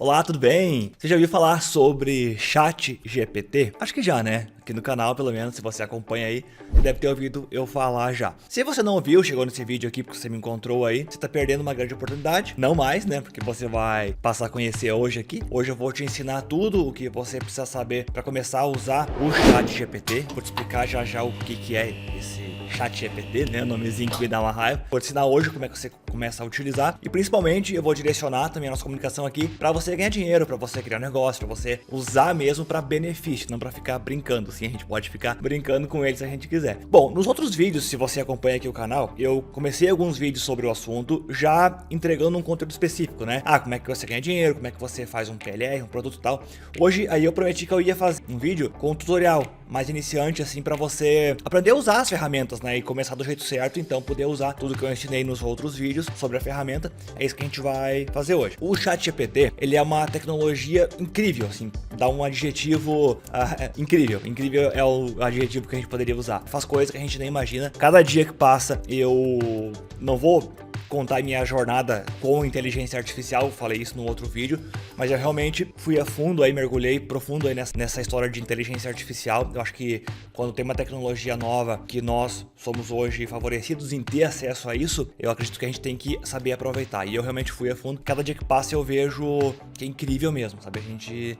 Olá, tudo bem? Você já ouviu falar sobre ChatGPT? Acho que já, né? Aqui no canal, pelo menos, se você acompanha aí, você deve ter ouvido eu falar já. Se você não ouviu, chegou nesse vídeo aqui porque você me encontrou aí, você tá perdendo uma grande oportunidade. Não mais, né? Porque você vai passar a conhecer hoje aqui. Hoje eu vou te ensinar tudo o que você precisa saber para começar a usar o ChatGPT. Vou te explicar já já o que é esse ChatGPT, né? O nomezinho que me dá uma raiva. Vou te ensinar hoje como é que você começa a utilizar. E principalmente eu vou direcionar também a nossa comunicação aqui para você ganhar dinheiro, para você criar um negócio, para você usar mesmo para benefício, não para ficar brincando. Sim, a gente pode ficar brincando com ele se a gente quiser. Bom, nos outros vídeos, se você acompanha aqui o canal, eu comecei alguns vídeos sobre o assunto, já entregando um conteúdo específico, né? Como é que você ganha dinheiro, como é que você faz um PLR, um produto e tal. Hoje, aí eu prometi que eu ia fazer um vídeo com um tutorial mais iniciante, assim, para você aprender a usar as ferramentas, né? E começar do jeito certo, então poder usar tudo que eu ensinei nos outros vídeos sobre a ferramenta. É isso que a gente vai fazer hoje. O ChatGPT, ele é uma tecnologia incrível, assim, dá um adjetivo incrível. Incrível é o adjetivo que a gente poderia usar. Faz coisas que a gente nem imagina. Cada dia que passa, eu não vou contar minha jornada com inteligência artificial, falei isso no outro vídeo, mas eu realmente fui a fundo aí, mergulhei profundo aí nessa história de inteligência artificial. Eu acho que quando tem uma tecnologia nova que nós somos hoje favorecidos em ter acesso a isso, eu acredito que a gente tem que saber aproveitar. E eu realmente fui a fundo. Cada dia que passa eu vejo que é incrível mesmo, sabe?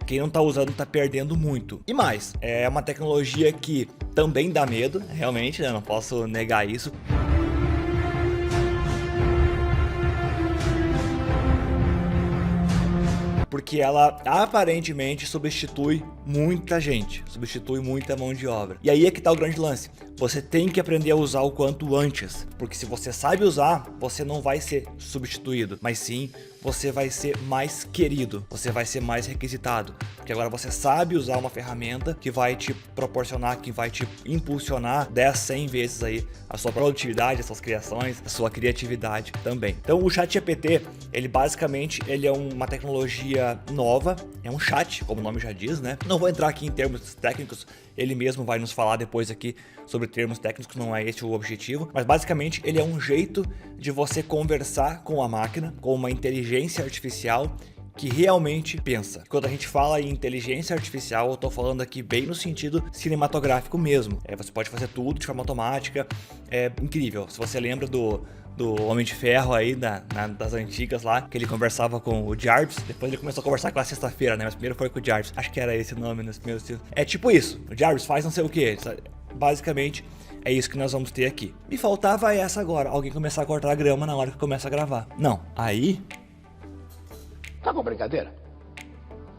Quem não tá usando tá perdendo muito. E mais, é uma tecnologia que também dá medo, realmente, né? Não posso negar isso. Porque ela aparentemente substitui muita gente, substitui muita mão de obra. E aí é que tá o grande lance. Você tem que aprender a usar o quanto antes, porque se você sabe usar, você não vai ser substituído, mas sim você vai ser mais querido, você vai ser mais requisitado, porque agora você sabe usar uma ferramenta que vai te proporcionar, que vai te impulsionar 10, 100 vezes aí a sua produtividade, as suas criações, a sua criatividade também. Então o ChatGPT, ele basicamente ele é uma tecnologia nova, é um chat, como o nome já diz, né? Não vou entrar aqui em termos técnicos, ele mesmo vai nos falar depois aqui sobre termos técnicos, não é esse o objetivo, mas basicamente ele é um jeito de você conversar com a máquina, com uma inteligência artificial que realmente pensa. Quando a gente fala em inteligência artificial, eu tô falando aqui bem no sentido cinematográfico mesmo. Você pode fazer tudo de forma automática, é incrível. Se você lembra do Homem de Ferro aí, das antigas lá, que ele conversava com o Jarvis, depois ele começou a conversar com a Sexta-feira, né? Mas primeiro foi com o Jarvis. Acho que era esse o nome nos primeiros filmes. É tipo isso, o Jarvis faz não sei o que. Basicamente, é isso que nós vamos ter aqui. Me faltava essa agora, alguém começar a cortar a grama na hora que começa a gravar. Não, aí... Tá com brincadeira?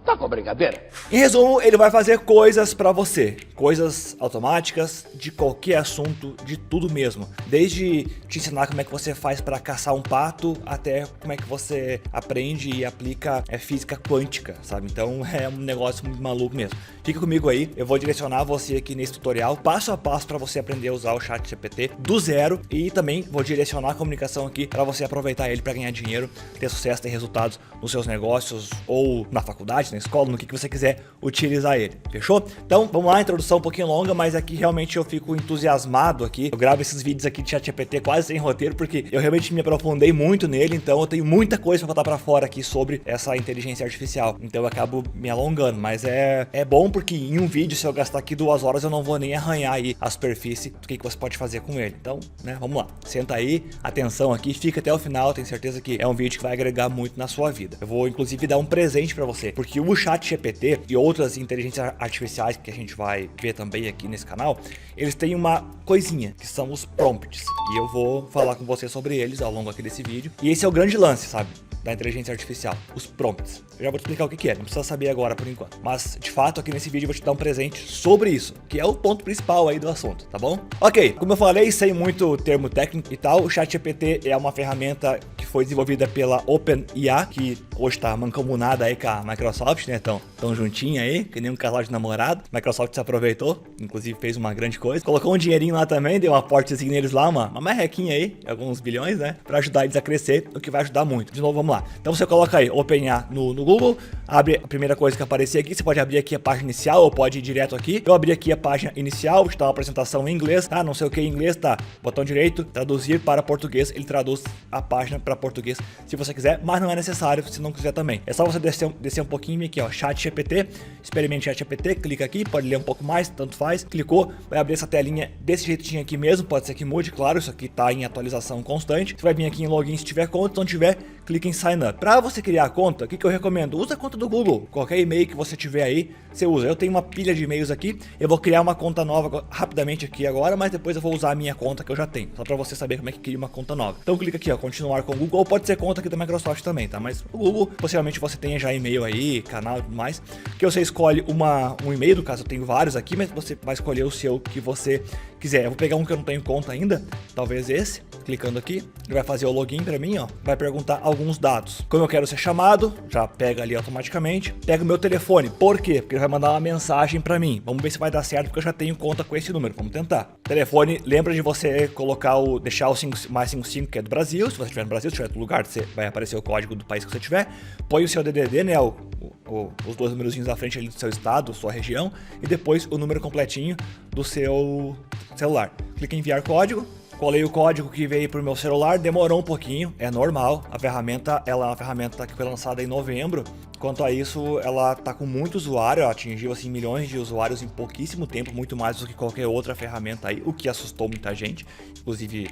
Tá com brincadeira? Em resumo, ele vai fazer coisas pra você, coisas automáticas de qualquer assunto, de tudo mesmo. Desde te ensinar como é que você faz pra caçar um pato, até como é que você aprende e aplica física quântica, sabe? Então é um negócio muito maluco mesmo. Fica comigo aí, eu vou direcionar você aqui nesse tutorial, passo a passo pra você aprender a usar o ChatGPT do zero, e também vou direcionar a comunicação aqui pra você aproveitar ele pra ganhar dinheiro, ter sucesso, ter resultados nos seus negócios ou na faculdade, na escola, no que você quiser utilizar ele, fechou? Então vamos lá, introdução um pouquinho longa, mas aqui realmente eu fico entusiasmado aqui. Eu gravo esses vídeos aqui de ChatGPT quase sem roteiro, porque eu realmente me aprofundei muito nele, então eu tenho muita coisa pra botar pra fora aqui sobre essa inteligência artificial, então eu acabo me alongando, mas é bom porque em um vídeo, se eu gastar aqui 2 horas, eu não vou nem arranhar aí a superfície do que você pode fazer com ele. Então, né, vamos lá, senta aí, atenção aqui, fica até o final, tenho certeza que é um vídeo que vai agregar muito na sua vida. Eu vou inclusive dar um presente pra você, porque o ChatGPT e outras inteligências artificiais que a gente vai ver também aqui nesse canal, eles têm uma coisinha, que são os prompts, e eu vou falar com você sobre eles ao longo aqui desse vídeo, e esse é o grande lance, sabe, da inteligência artificial, os prompts. Eu já vou te explicar o que é, não precisa saber agora por enquanto, mas de fato aqui nesse vídeo eu vou te dar um presente sobre isso, que é o ponto principal aí do assunto, tá bom? Ok, como eu falei, sem muito termo técnico e tal, o ChatGPT é uma ferramenta que foi desenvolvida pela OpenIA, que hoje tá mancomunada aí com a Microsoft, né? Tão juntinha aí, que nem um casal de namorado. Microsoft se aproveitou, inclusive fez uma grande coisa. Colocou um dinheirinho lá também, deu um aportezinho neles lá, uma merrequinha aí, alguns bilhões, né? Pra ajudar eles a crescer, o que vai ajudar muito. De novo, vamos lá. Então você coloca aí OpenIA no Google, abre a primeira coisa que aparecer aqui, você pode abrir aqui a página inicial ou pode ir direto aqui. Eu abri aqui a página inicial, está uma apresentação em inglês, tá? Não sei o que em inglês, tá? Botão direito, traduzir para português, ele traduz a página para português se você quiser, mas não é necessário, se não quiser também. É só você descer um pouquinho aqui, ó, ChatGPT, experimente ChatGPT, clica aqui, pode ler um pouco mais, tanto faz. Clicou, vai abrir essa telinha desse jeitinho aqui mesmo, pode ser que mude, claro, isso aqui tá em atualização constante. Você vai vir aqui em login se tiver conta, se não tiver, clica em sign up. Para você criar a conta, o que eu recomendo? Usa a conta do Google, qualquer e-mail que você tiver aí, você usa. Eu tenho uma pilha de e-mails aqui, eu vou criar uma conta nova rapidamente aqui agora, mas depois eu vou usar a minha conta que eu já tenho, só para você saber como é que cria uma conta nova. Então clica aqui, ó, continuar com o Google, ou pode ser conta aqui da Microsoft também, tá? Mas o Google, possivelmente você tenha já e-mail aí, canal e tudo mais, que você escolhe um e-mail, no caso eu tenho vários aqui, mas você vai escolher o seu que você quiser. Eu vou pegar um que eu não tenho conta ainda, talvez esse, clicando aqui, ele vai fazer o login para mim, ó, vai perguntar alguns dados. Como eu quero ser chamado, já pega ali automaticamente, pega o meu telefone. Por quê? Porque ele vai mandar uma mensagem para mim. Vamos ver se vai dar certo, porque eu já tenho conta com esse número. Vamos tentar. Telefone, lembra de você colocar deixar o mais 55 que é do Brasil. Se você estiver no Brasil, se estiver em outro lugar, você vai aparecer o código do país que você tiver. Põe o seu DDD, né, os dois númerozinhos à frente ali do seu estado, sua região, e depois o número completinho do seu celular. Clica em enviar código. Colei o código que veio pro meu celular, demorou um pouquinho, é normal. A ferramenta, ela é uma ferramenta que foi lançada em novembro. Quanto a isso, ela tá com muito usuário, ela atingiu assim milhões de usuários em pouquíssimo tempo, muito mais do que qualquer outra ferramenta aí, o que assustou muita gente, inclusive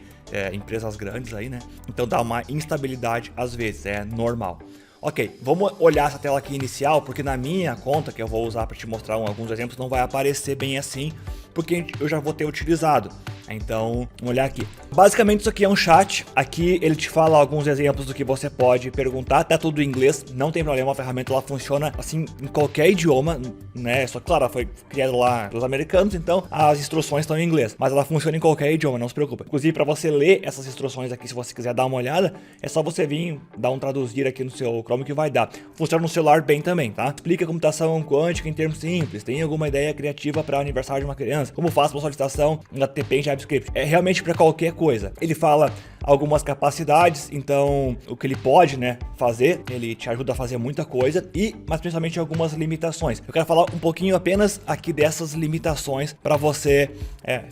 empresas grandes aí, né? Então dá uma instabilidade às vezes, é normal. Ok, vamos olhar essa tela aqui inicial, porque na minha conta, que eu vou usar para te mostrar alguns exemplos, não vai aparecer bem assim, porque eu já vou ter utilizado. Então, vamos olhar aqui. Basicamente isso aqui é um chat, aqui ele te fala alguns exemplos do que você pode perguntar, tá tudo em inglês, não tem problema, a ferramenta ela funciona assim em qualquer idioma, né? Só que claro, ela foi criada lá pelos americanos, então as instruções estão em inglês, mas ela funciona em qualquer idioma, não se preocupa. Inclusive para você ler essas instruções aqui, se você quiser dar uma olhada, é só você vir dar um traduzir aqui no seu Chrome que vai dar. Funciona no celular bem também, tá? Explica computação quântica em termos simples, tem alguma ideia criativa para aniversário de uma criança, como faço uma solicitação em HTTP em JavaScript. É realmente para qualquer coisa. Ele fala algumas capacidades, então o que ele pode, né, fazer, ele te ajuda a fazer muita coisa, mas principalmente algumas limitações. Eu quero falar um pouquinho apenas aqui dessas limitações para você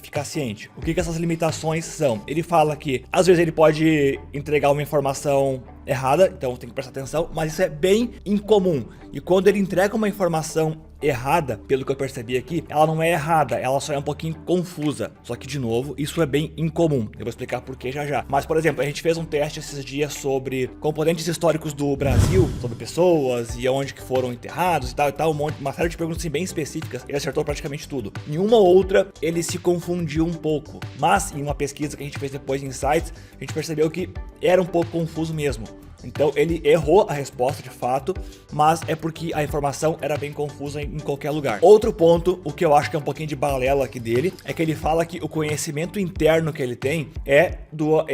ficar ciente. O que essas limitações são? Ele fala que às vezes ele pode entregar uma informação errada, então tem que prestar atenção, mas isso é bem incomum. E quando ele entrega uma informação errada, pelo que eu percebi aqui, ela não é errada, ela só é um pouquinho confusa. Só que, de novo, isso é bem incomum. Eu vou explicar por que já já. Mas, por exemplo, a gente fez um teste esses dias sobre componentes históricos do Brasil, sobre pessoas e onde que foram enterrados e tal, uma série de perguntas assim, bem específicas. Ele acertou praticamente tudo. Em uma ou outra, ele se confundiu um pouco. Mas, em uma pesquisa que a gente fez depois em sites, a gente percebeu que era um pouco confuso mesmo. Então ele errou a resposta de fato, mas é porque a informação era bem confusa em qualquer lugar. Outro ponto, o que eu acho que é um pouquinho de balela aqui dele, é que ele fala que o conhecimento interno que ele tem é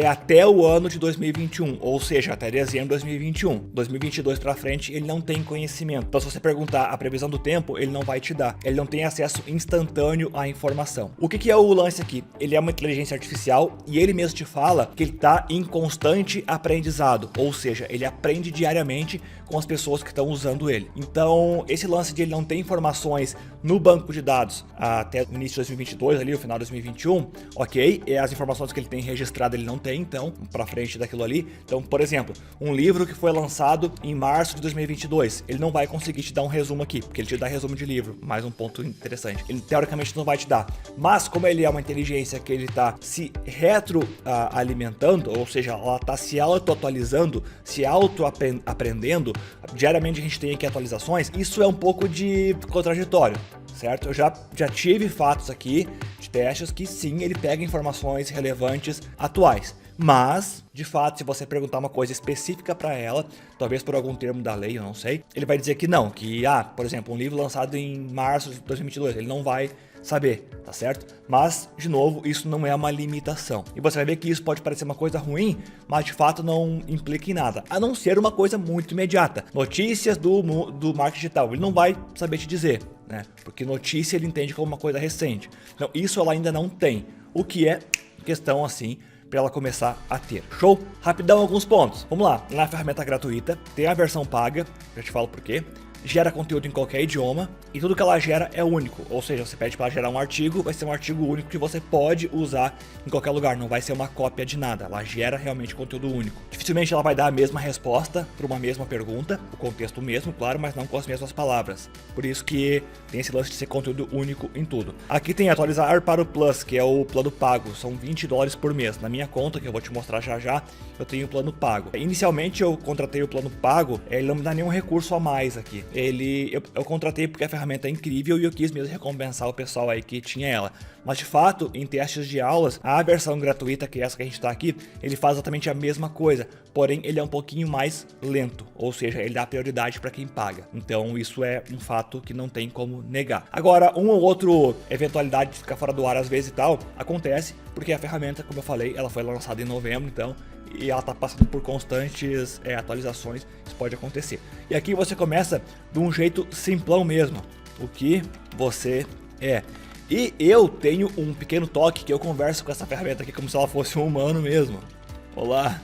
até o ano de 2021, ou seja, até dezembro de 2021. 2022 pra frente ele não tem conhecimento. Então se você perguntar a previsão do tempo, ele não vai te dar. Ele não tem acesso instantâneo à informação. O que é o lance aqui? Ele é uma inteligência artificial e ele mesmo te fala que ele tá em constante aprendizado, ou seja, ele aprende diariamente com as pessoas que estão usando ele. Então, esse lance de ele não ter informações no banco de dados até o início de 2022, ali, o final de 2021, ok, e as informações que ele tem registrado ele não tem, então, pra frente daquilo ali. Então, por exemplo, um livro que foi lançado em março de 2022, ele não vai conseguir te dar um resumo aqui, porque ele te dá resumo de livro, mais um ponto interessante. Ele, teoricamente, não vai te dar. Mas, como ele é uma inteligência que ele tá retroalimentando, ou seja, ela tá se auto-atualizando, se auto-aprendendo, diariamente a gente tem aqui atualizações, isso é um pouco de contraditório, certo? Eu já tive fatos aqui de testes que sim, ele pega informações relevantes atuais, mas, de fato, se você perguntar uma coisa específica para ela, talvez por algum termo da lei, eu não sei, ele vai dizer que não, que, por exemplo, um livro lançado em março de 2022, ele não vai saber, tá certo? Mas, de novo, isso não é uma limitação. E você vai ver que isso pode parecer uma coisa ruim, mas de fato não implica em nada, a não ser uma coisa muito imediata. Notícias do marketing digital, ele não vai saber te dizer, né? Porque notícia ele entende como uma coisa recente. Então, isso ela ainda não tem, o que é questão assim para ela começar a ter. Show? Rapidão alguns pontos. Vamos lá. Na ferramenta gratuita, tem a versão paga, já te falo por quê. gera conteúdo em qualquer idioma e tudo que ela gera é único. Ou seja, você pede para ela gerar um artigo, vai ser um artigo único que você pode usar em qualquer lugar, não vai ser uma cópia de nada. Ela gera realmente conteúdo único. Dificilmente ela vai dar a mesma resposta para uma mesma pergunta, o contexto mesmo, claro, mas não com as mesmas palavras. Por isso que tem esse lance de ser conteúdo único em tudo. Aqui tem atualizar para o Plus, que é o plano pago, são $20 por mês. Na minha conta, que eu vou te mostrar já já, eu tenho o plano pago. Inicialmente eu contratei o plano pago, ele não me dá nenhum recurso a mais aqui. Eu contratei porque a ferramenta é incrível e eu quis mesmo recompensar o pessoal aí que tinha ela. Mas de fato, em testes de aulas, a versão gratuita, que é essa que a gente está aqui, ele faz exatamente a mesma coisa, porém ele é um pouquinho mais lento, ou seja, ele dá prioridade para quem paga. Então isso é um fato que não tem como negar. Agora, um ou outro eventualidade de ficar fora do ar às vezes e tal, acontece, porque a ferramenta, como eu falei, ela foi lançada em novembro, então, e ela está passando por constantes atualizações, isso pode acontecer. E aqui você começa de um jeito simplão mesmo, o que você é. E eu tenho um pequeno toque que eu converso com essa ferramenta aqui como se ela fosse um humano mesmo. Olá,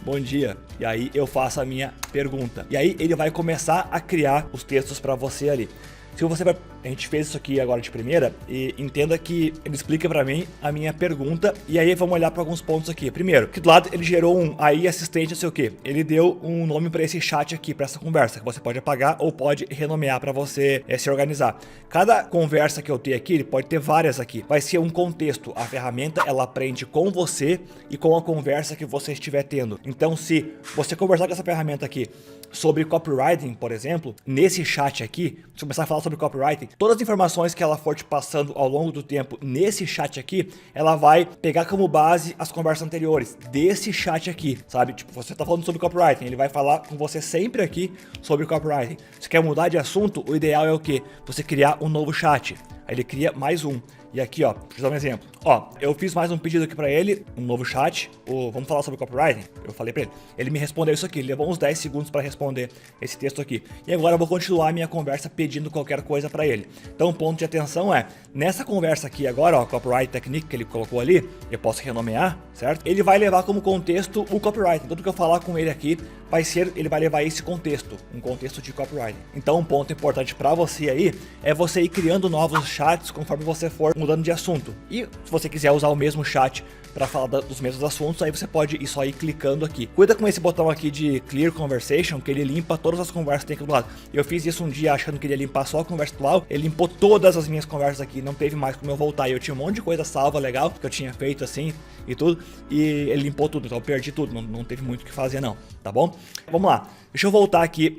bom dia. E aí eu faço a minha pergunta. E aí ele vai começar a criar os textos para você ali. Se você vai... A gente fez isso aqui agora de primeira e entenda que ele explica pra mim a minha pergunta e aí vamos olhar para alguns pontos aqui. Primeiro, aqui do lado ele gerou um AI assistente, não sei o que. Ele deu um nome para esse chat aqui, para essa conversa, que você pode apagar ou pode renomear para você se organizar. Cada conversa que eu tenho aqui, ele pode ter várias aqui. Vai ser um contexto. A ferramenta, ela aprende com você e com a conversa que você estiver tendo. Então, se você conversar com essa ferramenta aqui sobre copywriting, por exemplo, nesse chat aqui, se começar a falar sobre copywriting, todas as informações que ela for te passando ao longo do tempo nesse chat aqui, ela vai pegar como base as conversas anteriores desse chat aqui, sabe? Tipo, você tá falando sobre copywriting, ele vai falar com você sempre aqui sobre copywriting. Se quer mudar de assunto, o ideal é o quê? Você criar um novo chat. Aí ele cria mais um. E aqui, ó, deixa eu dar um exemplo. Ó, eu fiz mais um pedido aqui pra ele, um novo chat. Vamos falar sobre copywriting? Eu falei pra ele. Ele me respondeu isso aqui, ele levou uns 10 segundos pra responder esse texto aqui. E agora eu vou continuar a minha conversa pedindo qualquer coisa pra ele. Então o ponto de atenção é, nessa conversa aqui agora, ó, Copyright Technique que ele colocou ali, eu posso renomear, certo? Ele vai levar como contexto o copywriting. Tudo que eu falar com ele aqui, ele vai levar esse contexto, um contexto de copywriting. Então um ponto importante pra você aí, é você ir criando novos chats conforme você for mudando de assunto. E se você quiser usar o mesmo chat para falar dos mesmos assuntos, aí você pode ir só ir clicando aqui. Cuida com esse botão aqui de Clear Conversation, que ele limpa todas as conversas que tem aqui do lado. Eu fiz isso um dia achando que ele ia limpar só a conversa atual, ele limpou todas as minhas conversas aqui, não teve mais como eu voltar. E eu tinha um monte de coisa salva legal, que eu tinha feito assim e tudo, e ele limpou tudo, então eu perdi tudo, não teve muito o que fazer não, tá bom? Vamos lá, deixa eu voltar aqui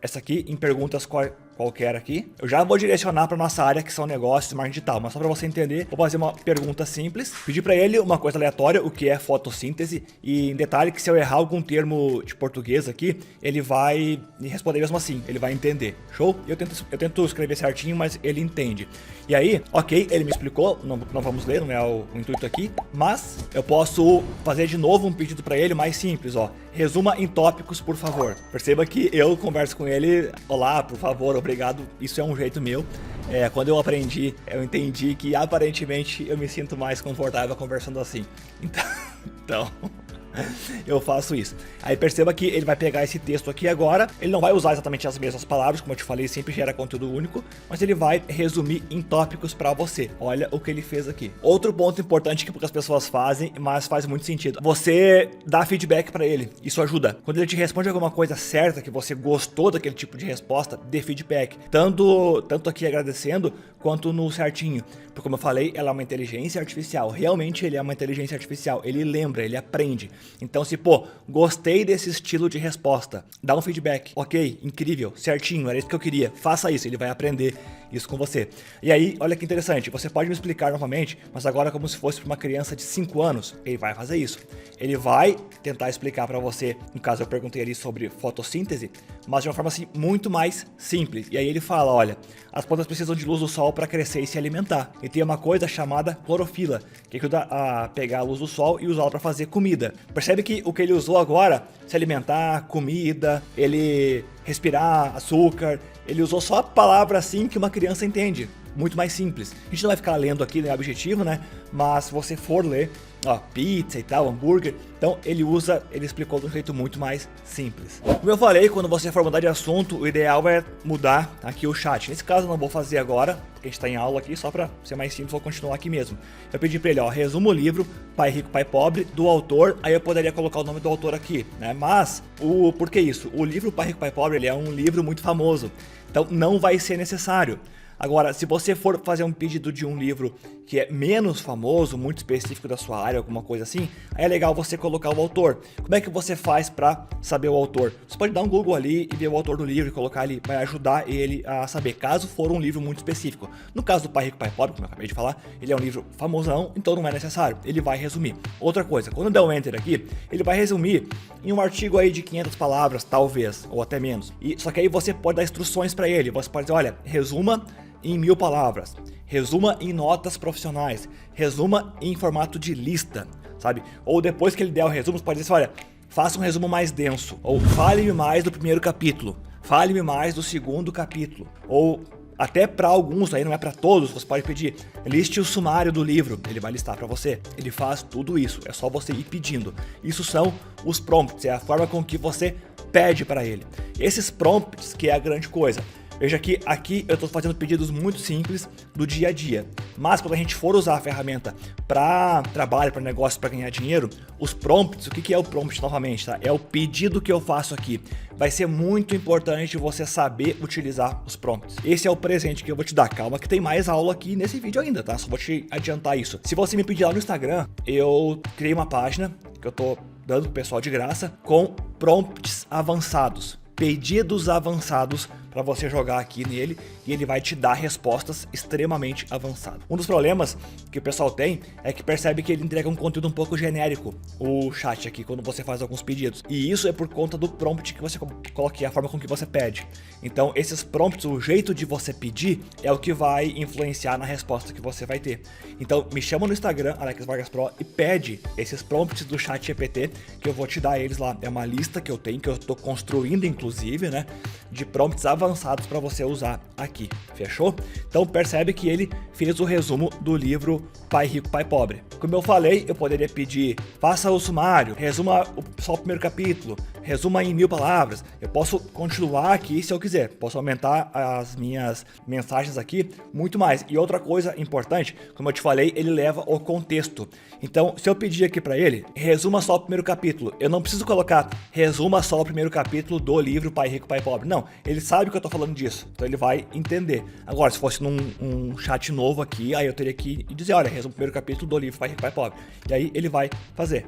essa aqui em perguntas qualquer aqui. Eu já vou direcionar para nossa área que são negócios e marketing digital, mas só para você entender, vou fazer uma pergunta simples, pedir para ele uma coisa aleatória, o que é fotossíntese, e em detalhe que se eu errar algum termo de português aqui, ele vai me responder mesmo assim, ele vai entender, show? Eu tento escrever certinho, mas ele entende. E aí, ok, ele me explicou, não vamos ler, não é o intuito aqui, mas eu posso fazer de novo um pedido para ele mais simples, ó, resuma em tópicos, por favor. Perceba que eu converso com ele, olá, por favor, obrigado, isso é um jeito meu. Quando eu aprendi, eu entendi que aparentemente eu me sinto mais confortável conversando assim. Então eu faço isso. Aí perceba que ele vai pegar esse texto aqui agora, ele não vai usar exatamente as mesmas palavras, como eu te falei, sempre gera conteúdo único, mas ele vai resumir em tópicos para você. Olha o que ele fez aqui. Outro ponto importante que poucas pessoas fazem, mas faz muito sentido. Você dá feedback para ele, isso ajuda. Quando ele te responde alguma coisa certa, que você gostou daquele tipo de resposta, dê feedback. Tanto aqui agradecendo, quanto no certinho. Porque como eu falei, ela é uma inteligência artificial. Realmente ele é uma inteligência artificial. Ele lembra, ele aprende. Então se, gostei desse estilo de resposta, dá um feedback. Ok, incrível, certinho, era isso que eu queria. Faça isso, ele vai aprender isso com você. E aí, olha que interessante, você pode me explicar novamente, mas agora como se fosse para uma criança de 5 anos. Ele vai fazer isso. Ele vai tentar explicar para você, no caso eu perguntei ali sobre fotossíntese, mas de uma forma assim muito mais simples. E aí ele fala, olha, as plantas precisam de luz do sol para crescer e se alimentar. E tem uma coisa chamada clorofila, que ajuda a pegar a luz do sol e usá-la para fazer comida. Percebe que o que ele usou agora, se alimentar, comida, ele respirar, açúcar, ele usou só a palavra assim que uma criança entende. Muito mais simples. A gente não vai ficar lendo aqui, né, objetivo, né? Mas se você for ler, ó, pizza e tal, hambúrguer. Então ele explicou de um jeito muito mais simples. Como eu falei, quando você for mudar de assunto, o ideal é mudar aqui o chat. Nesse caso eu não vou fazer agora, porque a gente tá em aula aqui, só pra ser mais simples, vou continuar aqui mesmo. Eu pedi pra ele, ó, resuma o livro Pai Rico, Pai Pobre, do autor, aí eu poderia colocar o nome do autor aqui, né? Mas, por que isso? O livro Pai Rico, Pai Pobre, ele é um livro muito famoso, então não vai ser necessário. Agora, se você for fazer um pedido de um livro que é menos famoso, muito específico da sua área, alguma coisa assim, aí é legal você colocar o autor. Como é que você faz para saber o autor? Você pode dar um Google ali e ver o autor do livro e colocar ali, vai ajudar ele a saber, caso for um livro muito específico. No caso do Pai Rico, Pai Pobre, como eu acabei de falar, ele é um livro famosão, então não é necessário, ele vai resumir. Outra coisa, quando der um Enter aqui, ele vai resumir em um artigo aí de 500 palavras, talvez, ou até menos. Só que aí você pode dar instruções para ele, você pode dizer, olha, resuma em 1000 palavras, resuma em notas profissionais, resuma em formato de lista, sabe? Ou depois que ele der o resumo, você pode dizer, olha, faça um resumo mais denso, ou fale-me mais do primeiro capítulo, fale-me mais do segundo capítulo, ou até para alguns, aí não é para todos, você pode pedir, liste o sumário do livro, ele vai listar para você, ele faz tudo isso, é só você ir pedindo. Isso são os prompts, é a forma com que você pede para ele. Esses prompts que é a grande coisa. Veja que aqui eu estou fazendo pedidos muito simples do dia a dia, mas quando a gente for usar a ferramenta para trabalho, para negócio, para ganhar dinheiro, os prompts, o que é o prompt novamente, tá? É o pedido que eu faço aqui. Vai ser muito importante você saber utilizar os prompts. Esse é o presente que eu vou te dar. Calma que tem mais aula aqui nesse vídeo ainda, tá? Só vou te adiantar isso. Se você me pedir lá no Instagram, eu criei uma página que eu tô dando pro pessoal de graça com prompts avançados. Pedidos avançados para você jogar aqui nele e ele vai te dar respostas extremamente avançadas. Um dos problemas que o pessoal tem é que percebe que ele entrega um conteúdo um pouco genérico, o chat aqui, quando você faz alguns pedidos. E isso é por conta do prompt que você coloca aqui, a forma com que você pede. Então esses prompts, o jeito de você pedir é o que vai influenciar na resposta que você vai ter. Então me chama no Instagram, Alex Vargas Pro, e pede esses prompts do chat GPT que eu vou te dar eles lá. É uma lista que eu tenho, que eu estou construindo inclusive, né, de prompts avançados para você usar aqui, fechou? Então percebe que ele fez o resumo do livro Pai Rico, Pai Pobre. Como eu falei, eu poderia pedir, faça o sumário, resuma só o primeiro capítulo, resuma em 1000 palavras. Eu posso continuar aqui se eu quiser, posso aumentar as minhas mensagens aqui muito mais. E outra coisa importante, como eu te falei, ele leva o contexto. Então, se eu pedir aqui para ele, resuma só o primeiro capítulo, eu não preciso colocar resuma só o primeiro capítulo do livro Pai Rico, Pai Pobre. Não, ele sabe que eu tô falando disso, então ele vai entender. Agora, se fosse num chat novo aqui, aí eu teria que dizer, olha, resuma o primeiro capítulo do livro Pai Rico, Pai Pobre. E aí ele vai fazer,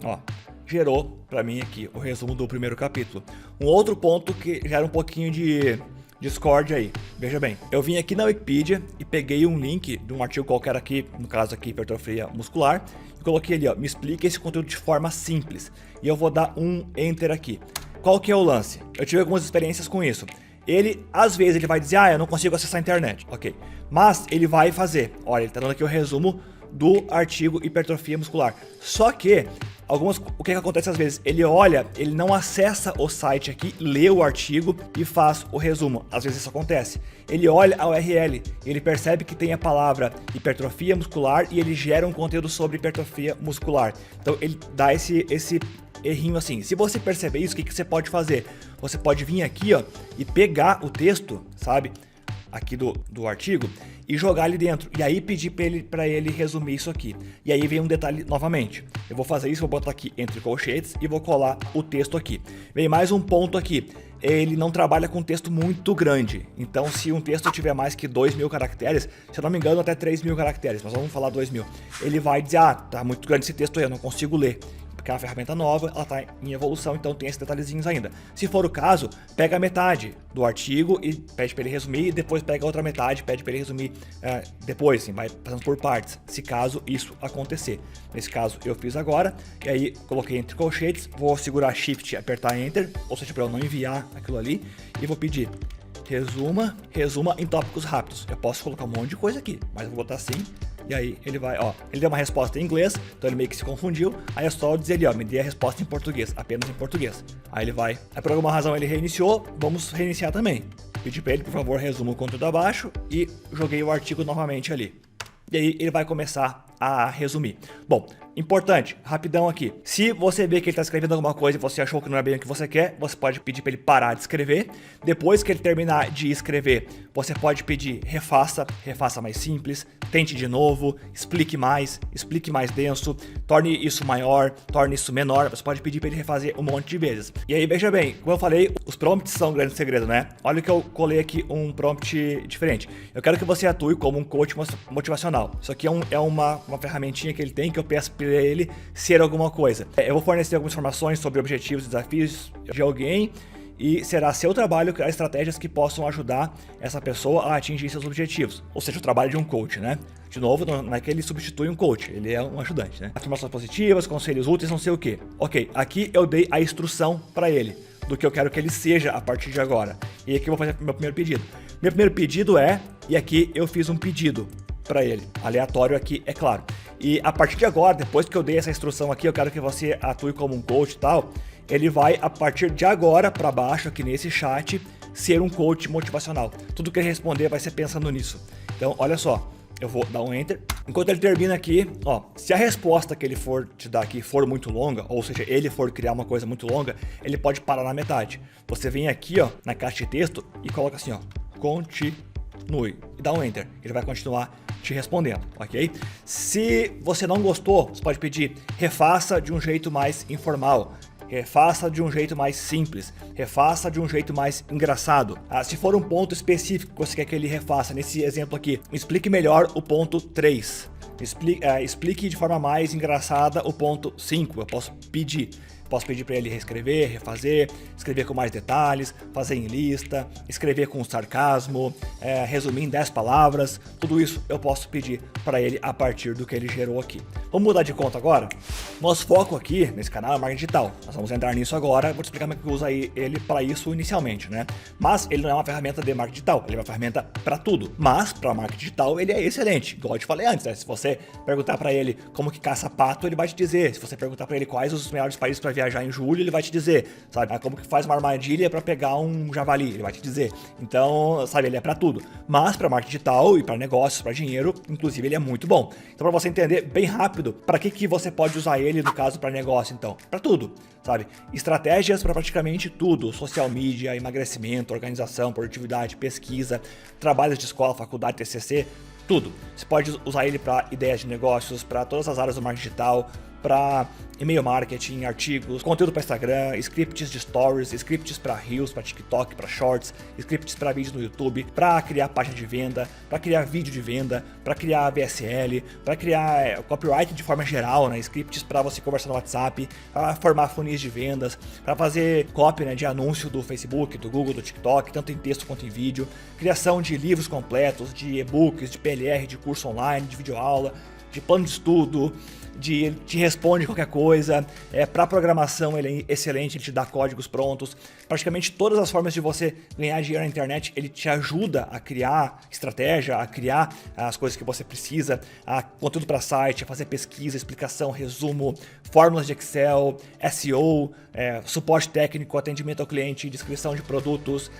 ó. Gerou para mim aqui o resumo do primeiro capítulo. Um outro ponto que gera um pouquinho de discórdia aí. Veja bem, eu vim aqui na Wikipedia e peguei um link de um artigo qualquer aqui, no caso aqui, hipertrofia muscular, e coloquei ali, ó, me explica esse conteúdo de forma simples. E eu vou dar um Enter aqui. Qual que é o lance? Eu tive algumas experiências com isso. Ele, às vezes, ele vai dizer, eu não consigo acessar a internet. Ok. Mas ele vai fazer. Olha, ele tá dando aqui o resumo do artigo hipertrofia muscular. Só que o que acontece às vezes? Ele olha, ele não acessa o site aqui, lê o artigo e faz o resumo. Às vezes isso acontece. Ele olha a URL, ele percebe que tem a palavra hipertrofia muscular e ele gera um conteúdo sobre hipertrofia muscular. Então ele dá esse errinho assim. Se você perceber isso, o que você pode fazer? Você pode vir aqui, ó, e pegar o texto, sabe? Aqui do artigo e jogar ali dentro e aí pedir para ele resumir isso aqui. E aí vem um detalhe novamente. Eu vou fazer isso, vou botar aqui entre colchetes e vou colar o texto aqui. Vem mais um ponto aqui. Ele não trabalha com texto muito grande. Então, se um texto tiver mais que 2.000 caracteres, se eu não me engano, até 3.000 caracteres, mas vamos falar 2.000. Ele vai dizer, tá muito grande esse texto aí, eu não consigo ler. Porque é uma ferramenta nova, ela está em evolução, então tem esses detalhezinhos ainda. Se for o caso, pega a metade do artigo e pede para ele resumir, e depois pega a outra metade, pede para ele resumir depois, assim, vai passando por partes, se caso isso acontecer. Nesse caso, eu fiz agora, e aí coloquei entre colchetes, vou segurar Shift e apertar Enter, ou seja, para eu não enviar aquilo ali, e vou pedir resuma em tópicos rápidos. Eu posso colocar um monte de coisa aqui, mas eu vou botar assim. E aí ele vai, ó, ele deu uma resposta em inglês, então ele meio que se confundiu. Aí é só dizer ali, ó, me dê a resposta em português, apenas em português. Aí ele vai, aí por alguma razão ele reiniciou, vamos reiniciar também. Pedi pra ele, por favor, resuma o conteúdo abaixo e joguei o artigo novamente ali. E aí ele vai começar a resumir. Bom, importante, rapidão aqui. Se você vê que ele está escrevendo alguma coisa e você achou que não é bem o que você quer, você pode pedir para ele parar de escrever. Depois que ele terminar de escrever, você pode pedir refaça mais simples, tente de novo, explique mais denso, torne isso maior, torne isso menor. Você pode pedir para ele refazer um monte de vezes. E aí, veja bem, como eu falei, os prompts são um grande segredo, né? Olha que eu colei aqui um prompt diferente. Eu quero que você atue como um coach motivacional. Isso aqui é uma ferramentinha que ele tem, que eu peço para ele ser alguma coisa. Eu vou fornecer algumas informações sobre objetivos e desafios de alguém, e será seu trabalho criar estratégias que possam ajudar essa pessoa a atingir seus objetivos. Ou seja, o trabalho de um coach, né? De novo, não é que ele substitui um coach, ele é um ajudante, né? Afirmações positivas, conselhos úteis, não sei o que. Ok, aqui eu dei a instrução para ele do que eu quero que ele seja a partir de agora. E aqui eu vou fazer meu primeiro pedido. Meu primeiro pedido é, e aqui eu fiz um pedido para ele, aleatório aqui, é claro. E a partir de agora, depois que eu dei essa instrução aqui, eu quero que você atue como um coach e tal, ele vai, a partir de agora para baixo, aqui nesse chat, ser um coach motivacional. Tudo que ele responder vai ser pensando nisso. Então, olha só, eu vou dar um enter. Enquanto ele termina aqui, ó, se a resposta que ele for te dar aqui for muito longa, ou seja, ele for criar uma coisa muito longa, ele pode parar na metade. Você vem aqui, ó, na caixa de texto e coloca assim, ó, continue, e dá um enter. Ele vai continuar te respondendo, ok? Se você não gostou, você pode pedir refaça de um jeito mais informal, refaça de um jeito mais simples, refaça de um jeito mais engraçado. Se for um ponto específico que você quer que ele refaça, nesse exemplo aqui, explique melhor o ponto 3. Explique de forma mais engraçada o ponto 5. Eu posso pedir para ele reescrever, refazer, escrever com mais detalhes, fazer em lista, escrever com sarcasmo, resumir em 10 palavras. Tudo isso eu posso pedir para ele a partir do que ele gerou aqui. Vamos mudar de conta agora? Nosso foco aqui nesse canal é marketing digital. Nós vamos entrar nisso agora. Vou te explicar como é que usa ele para isso inicialmente, né? Mas ele não é uma ferramenta de marketing digital, ele é uma ferramenta para tudo. Mas para marketing digital ele é excelente. Igual eu te falei antes, né? Se você perguntar para ele como que caça pato, ele vai te dizer. Se você perguntar para ele quais os melhores países para viajar em julho, ele vai te dizer, sabe? Como que faz uma armadilha para pegar um javali, ele vai te dizer. Então, sabe, ele é para tudo. Mas para marketing digital e para negócios, para dinheiro, inclusive ele é muito bom. Então, para você entender bem rápido, para que você pode usar ele no caso para negócio, então? Para tudo, sabe? Estratégias para praticamente tudo, social media, emagrecimento, organização, produtividade, pesquisa, trabalhos de escola, faculdade, TCC, tudo. Você pode usar ele para ideias de negócios, para todas as áreas do marketing digital, para e-mail marketing, artigos, conteúdo para Instagram, scripts de stories, scripts para Reels, para TikTok, para Shorts, scripts para vídeos no YouTube, para criar página de venda, para criar vídeo de venda, para criar VSL, para criar copyright de forma geral, né? Scripts para você conversar no WhatsApp, para formar funis de vendas, para fazer copy, né, de anúncio do Facebook, do Google, do TikTok, tanto em texto quanto em vídeo, criação de livros completos, de e-books, de PLR, de curso online, de videoaula, de plano de estudo, ele te responde qualquer coisa, para programação ele é excelente, ele te dá códigos prontos, praticamente todas as formas de você ganhar dinheiro na internet, ele te ajuda a criar estratégia, a criar as coisas que você precisa, a conteúdo para site, a fazer pesquisa, explicação, resumo, fórmulas de Excel, SEO, suporte técnico, atendimento ao cliente, descrição de produtos,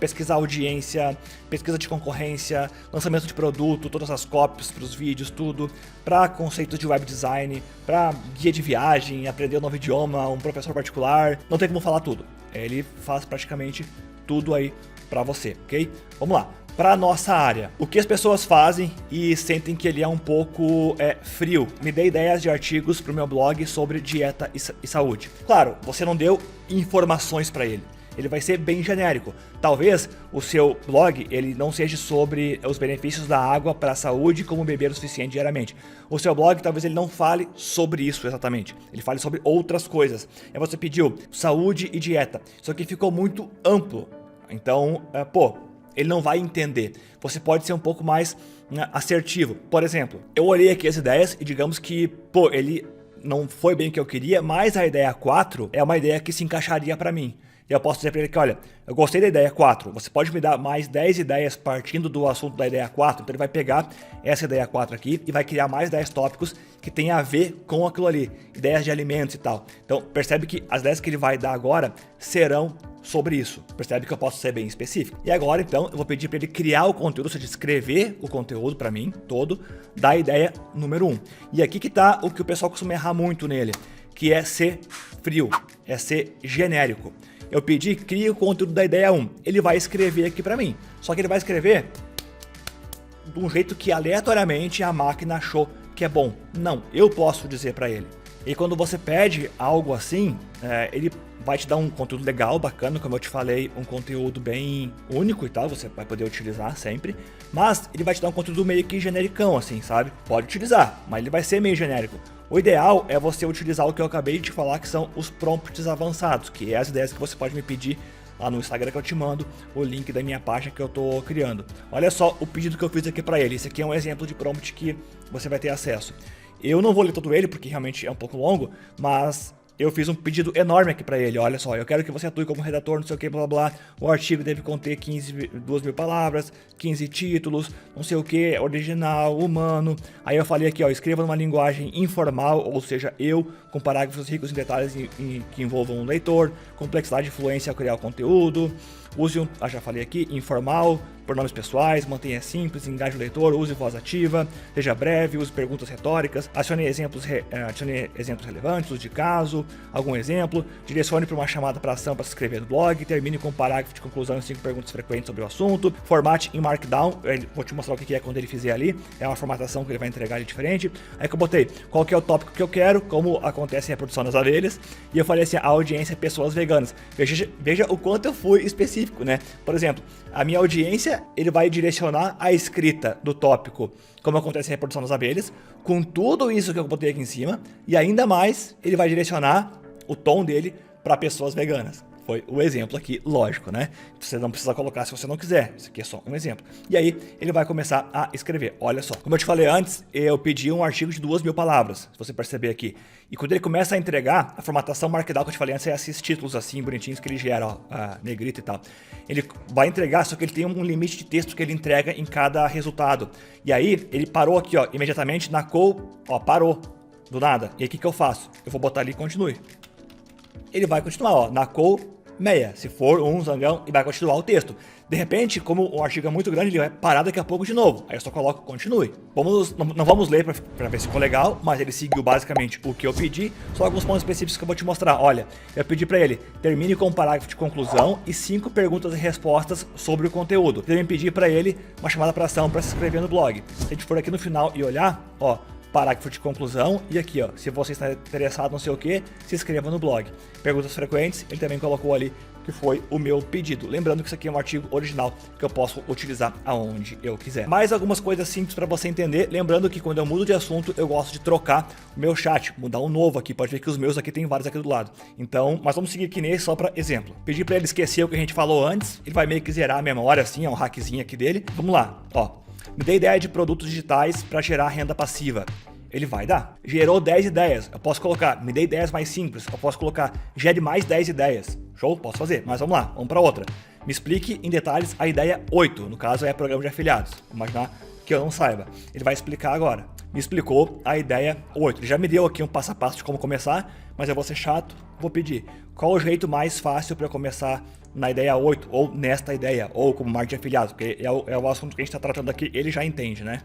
pesquisar audiência, pesquisa de concorrência, lançamento de produto, todas as copies para os vídeos, tudo, para conceitos de web design, para guia de viagem, aprender um novo idioma, um professor particular, não tem como falar tudo. Ele faz praticamente tudo aí para você, ok? Vamos lá. Para nossa área, o que as pessoas fazem e sentem que ele é um pouco frio? Me dê ideias de artigos para o meu blog sobre dieta e saúde. Claro, você não deu informações para ele. Ele vai ser bem genérico. Talvez o seu blog ele não seja sobre os benefícios da água para a saúde, como beber o suficiente diariamente. O seu blog talvez ele não fale sobre isso exatamente. Ele fale sobre outras coisas. E você pediu saúde e dieta. Isso aqui ficou muito amplo. Então, ele não vai entender. Você pode ser um pouco mais assertivo. Por exemplo, eu olhei aqui as ideias e digamos que, ele não foi bem o que eu queria, mas a ideia 4 é uma ideia que se encaixaria para mim. E eu posso dizer para ele que, olha, eu gostei da ideia 4, você pode me dar mais 10 ideias partindo do assunto da ideia 4? Então ele vai pegar essa ideia 4 aqui e vai criar mais 10 tópicos que tem a ver com aquilo ali, ideias de alimentos e tal. Então percebe que as ideias que ele vai dar agora serão sobre isso. Percebe que eu posso ser bem específico. E agora então eu vou pedir para ele criar o conteúdo, ou seja, escrever o conteúdo para mim todo da ideia número 1. E aqui que tá o que o pessoal costuma errar muito nele, que é ser frio, é ser genérico. Eu pedi, cria o conteúdo da ideia 1. Ele vai escrever aqui para mim. Só que ele vai escrever de um jeito que aleatoriamente a máquina achou que é bom. Não, eu posso dizer para ele. E quando você pede algo assim, ele vai te dar um conteúdo legal, bacana, como eu te falei, um conteúdo bem único e tal, você vai poder utilizar sempre, mas ele vai te dar um conteúdo meio que genericão, assim, sabe? Pode utilizar, mas ele vai ser meio genérico. O ideal é você utilizar o que eu acabei de te falar, que são os prompts avançados, que é as ideias que você pode me pedir lá no Instagram, que eu te mando o link da minha página que eu tô criando. Olha só o pedido que eu fiz aqui para ele. Esse aqui é um exemplo de prompt que você vai ter acesso. Eu não vou ler todo ele, porque realmente é um pouco longo, mas eu fiz um pedido enorme aqui pra ele. Olha só, eu quero que você atue como redator, não sei o que, blá blá. O artigo deve conter 2.000 palavras, 15 títulos, não sei o que, original, humano. Aí eu falei aqui, ó, escreva numa linguagem informal, ou seja, eu, com parágrafos ricos em detalhes que envolvam o leitor, complexidade e fluência ao criar o conteúdo. Use já falei aqui, informal, pronomes pessoais, mantenha simples, engaje o leitor, use voz ativa, seja breve, use perguntas retóricas, adicione exemplos relevantes, use de caso, algum exemplo, direcione para uma chamada para ação para se inscrever no blog, termine com um parágrafo de conclusão e 5 perguntas frequentes sobre o assunto, formate em Markdown, vou te mostrar o que é quando ele fizer ali, é uma formatação que ele vai entregar ali diferente. Aí que eu botei qual que é o tópico que eu quero, como acontece a reprodução das abelhas, e eu falei assim, a audiência é pessoas veganas. Veja o quanto eu fui específico, né? Por exemplo, a minha audiência, ele vai direcionar a escrita do tópico, como acontece a reprodução das abelhas, com tudo isso que eu botei aqui em cima, e ainda mais, ele vai direcionar o tom dele para pessoas veganas. Foi o exemplo aqui, lógico, né? Você não precisa colocar se você não quiser, isso aqui é só um exemplo. E aí, ele vai começar a escrever. Olha só, como eu te falei antes, eu pedi um artigo de 2.000 palavras, se você perceber aqui. E quando ele começa a entregar, a formatação Markdown que eu te falei antes é esses títulos assim, bonitinhos que ele gera, ó, a negrita e tal. Ele vai entregar, só que ele tem um limite de texto que ele entrega em cada resultado. E aí, ele parou aqui, ó, imediatamente na call, ó, parou, do nada. E aí, o que eu faço? Eu vou botar ali e continue. Ele vai continuar, ó, na call meia, se for um zangão, e vai continuar o texto. De repente, como o artigo é muito grande, ele vai parar daqui a pouco de novo. Aí eu só coloco continue. Não vamos ler pra ver se ficou legal, mas ele seguiu basicamente o que eu pedi, só alguns pontos específicos que eu vou te mostrar. Olha, eu pedi pra ele, termine com um parágrafo de conclusão e 5 perguntas e respostas sobre o conteúdo. Eu também pedi pra ele uma chamada pra ação pra se inscrever no blog. Se a gente for aqui no final e olhar, ó, parágrafo de conclusão, e aqui, ó, se você está interessado não sei o que, se inscreva no blog. Perguntas frequentes, ele também colocou ali que foi o meu pedido. Lembrando que isso aqui é um artigo original que eu posso utilizar aonde eu quiser. Mais algumas coisas simples para você entender, lembrando que quando eu mudo de assunto, eu gosto de trocar o meu chat, mudar um novo aqui, pode ver que os meus aqui tem vários aqui do lado. Então, mas vamos seguir aqui nesse só para exemplo. Pedi para ele esquecer o que a gente falou antes, ele vai meio que zerar a memória assim, é um hackzinho aqui dele. Vamos lá, ó. Me dê ideia de produtos digitais para gerar renda passiva. Ele vai dar. Gerou 10 ideias. Eu posso colocar, me dê ideias mais simples. Eu posso colocar, gere mais 10 ideias. Show? Posso fazer. Mas vamos lá, vamos para outra. Me explique em detalhes a ideia 8. No caso é programa de afiliados. Imaginar que eu não saiba. Ele vai explicar agora. Me explicou a ideia 8. Ele já me deu aqui um passo a passo de como começar, mas eu vou ser chato, vou pedir. Qual o jeito mais fácil para eu começar na ideia 8, ou nesta ideia, ou como marketing de afiliados, porque é o assunto que a gente está tratando aqui, ele já entende, né?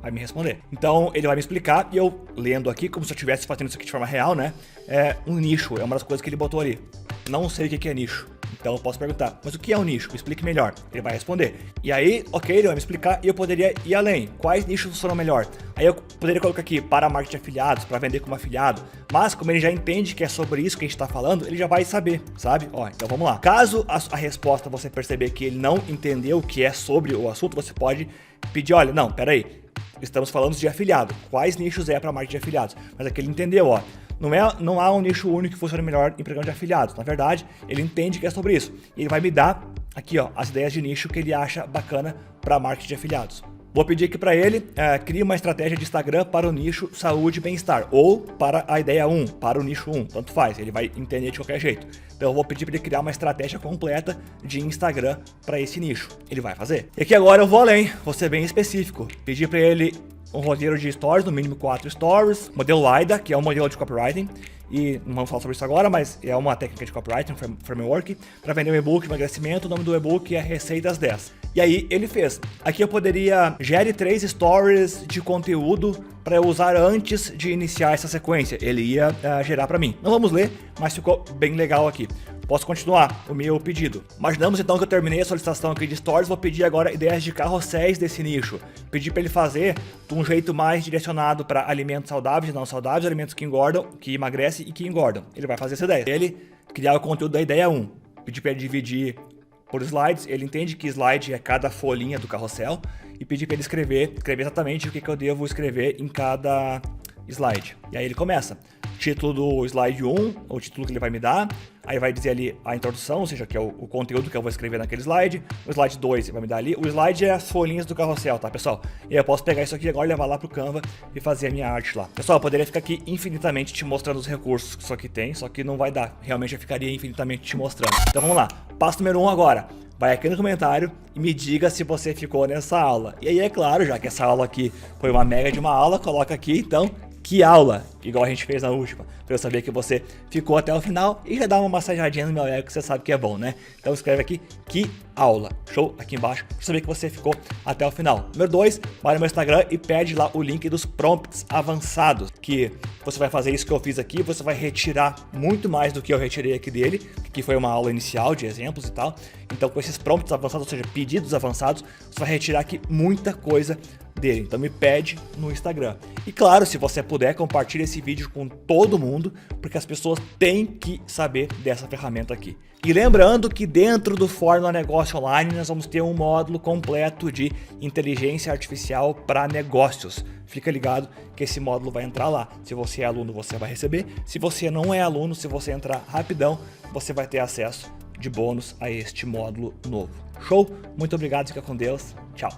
Vai me responder. Então, ele vai me explicar, e eu lendo aqui, como se eu estivesse fazendo isso aqui de forma real, né? É um nicho, é uma das coisas que ele botou ali. Não sei o que é nicho. Então eu posso perguntar, mas o que é um nicho? Me explique melhor. Ele vai responder. E aí, ok, ele vai me explicar e eu poderia ir além. Quais nichos foram melhor? Aí eu poderia colocar aqui para marketing de afiliados, para vender como afiliado. Mas como ele já entende que é sobre isso que a gente está falando, ele já vai saber, sabe? Ó, então vamos lá. Caso a resposta você perceber que ele não entendeu o que é sobre o assunto, você pode pedir, olha, não, peraí. Estamos falando de afiliado. Quais nichos é para marketing de afiliados? Mas aqui ele entendeu, ó. Não há um nicho único que funcione melhor em programa de afiliados. Na verdade, ele entende que é sobre isso. E ele vai me dar aqui, ó, as ideias de nicho que ele acha bacana para marketing de afiliados. Vou pedir aqui para ele, crie uma estratégia de Instagram para o nicho saúde e bem-estar, ou para a ideia 1, para o nicho 1, tanto faz, ele vai entender de qualquer jeito. Então eu vou pedir para ele criar uma estratégia completa de Instagram para esse nicho, ele vai fazer. E aqui agora eu vou além, vou ser bem específico, pedir para ele um roteiro de stories, no mínimo 4 stories, modelo LiDAR, que é um modelo de copywriting, e não vamos falar sobre isso agora, mas é uma técnica de copywriting, um framework, para vender um e-book de emagrecimento. O nome do e-book é Receitas 10. E aí ele fez. Aqui eu poderia gere 3 stories de conteúdo para eu usar antes de iniciar essa sequência. Ele ia gerar para mim. Não vamos ler, mas ficou bem legal aqui. Posso continuar o meu pedido. Imaginamos então que eu terminei a solicitação aqui de stories, vou pedir agora ideias de carrosséis desse nicho. Pedir para ele fazer de um jeito mais direcionado para alimentos saudáveis e não saudáveis, alimentos que engordam, que emagrecem e que engordam. Ele vai fazer essa ideia. Ele criar o conteúdo da ideia 1. Pedir para ele dividir por slides, ele entende que slide é cada folhinha do carrossel, e pedir para ele escrever exatamente o que eu devo escrever em cada slide. E aí ele começa. Título do slide 1, o título que ele vai me dar, aí vai dizer ali a introdução, ou seja, que é o conteúdo que eu vou escrever naquele slide. O slide 2 ele vai me dar ali, o slide é as folhinhas do carrossel, tá, pessoal? E aí eu posso pegar isso aqui agora, levar lá pro Canva e fazer a minha arte lá. Pessoal, eu poderia ficar aqui infinitamente te mostrando os recursos que isso aqui tem, só que não vai dar, realmente eu ficaria infinitamente te mostrando. Então vamos lá, passo número 1 agora. Vai aqui no comentário e me diga se você ficou nessa aula. E aí, é claro, já que essa aula aqui foi uma mega de uma aula, coloca aqui, então, que aula, igual a gente fez na última, para eu saber que você ficou até o final e já dá uma massageadinha no meu ego que você sabe que é bom, né? Então escreve aqui, que aula, show, aqui embaixo, para saber que você ficou até o final. Número 2, vai no meu Instagram e pede lá o link dos prompts avançados, que você vai fazer isso que eu fiz aqui, você vai retirar muito mais do que eu retirei aqui dele, que foi uma aula inicial de exemplos e tal. Então com esses prompts avançados, ou seja, pedidos avançados, você vai retirar aqui muita coisa dele. Então me pede no Instagram. E claro, se você puder, compartilhe esse vídeo com todo mundo, porque as pessoas têm que saber dessa ferramenta aqui. E lembrando que dentro do Fórmula Negócio Online nós vamos ter um módulo completo de inteligência artificial para negócios. Fica ligado que esse módulo vai entrar lá. Se você é aluno, você vai receber. Se você não é aluno, se você entrar rapidão, você vai ter acesso de bônus a este módulo novo. Show? Muito obrigado, fica com Deus. Tchau.